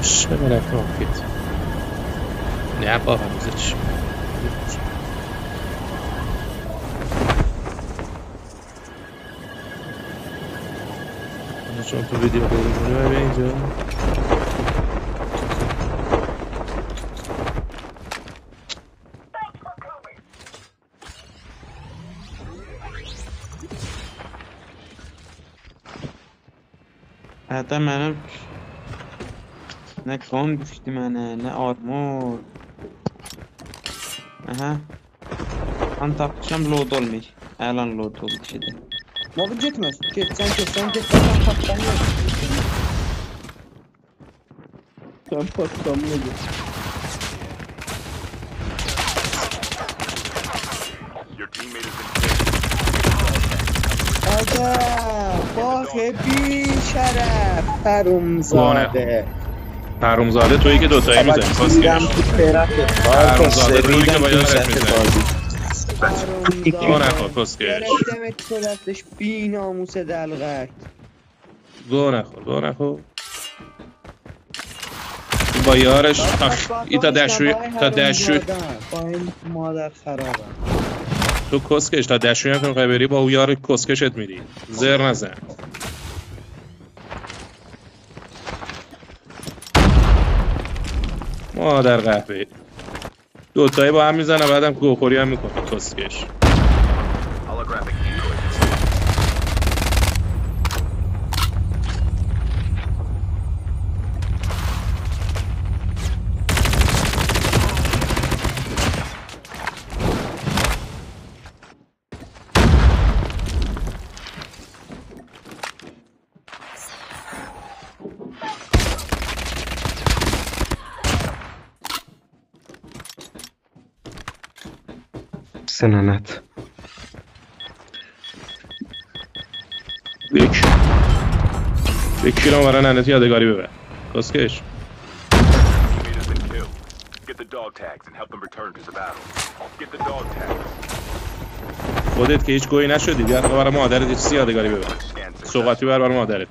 چقدر کافیت نه با هموزه چی چون تو ویدیو بگیرونه به اینجا حتی منم نه کام گوشتی منه نه آرمور aha an tapmışam load olmuyor elan load oldu şeyde Abi gitmez. Sen git. Ben patlamıyor. Sen patlamıyor. Your teammate has been killed. Aga, bak بی شرف حرومزاده حرومزاده تویی که دوتایی میزنی میرم تو طرف حرومزاده تویی که با یارت حرومزاده گو نخور کسکش گرفتمت تو دستش بی ناموس دلغک گو نخور با یارش ای تا دشوی با این مادر خرابم تو کسکش تا دشوی هم که میخوای بری با او یار کسکشت میری زر نزن مادر قهوه دوتایی با هم میزنه بعدم گوخوری هم میکنه کسکش holographic decoys. سنانت یک کیلو برای ننتی یادگاری ببر کسکش Teammate has been killed. Get the dog tags and help them return to the battle. Get the dog tags. خودت که هیچ گویی نشدی بیا برای مادرت یه چیزی یادگاری ببر Scan success. سوغاتی بر برای مادرت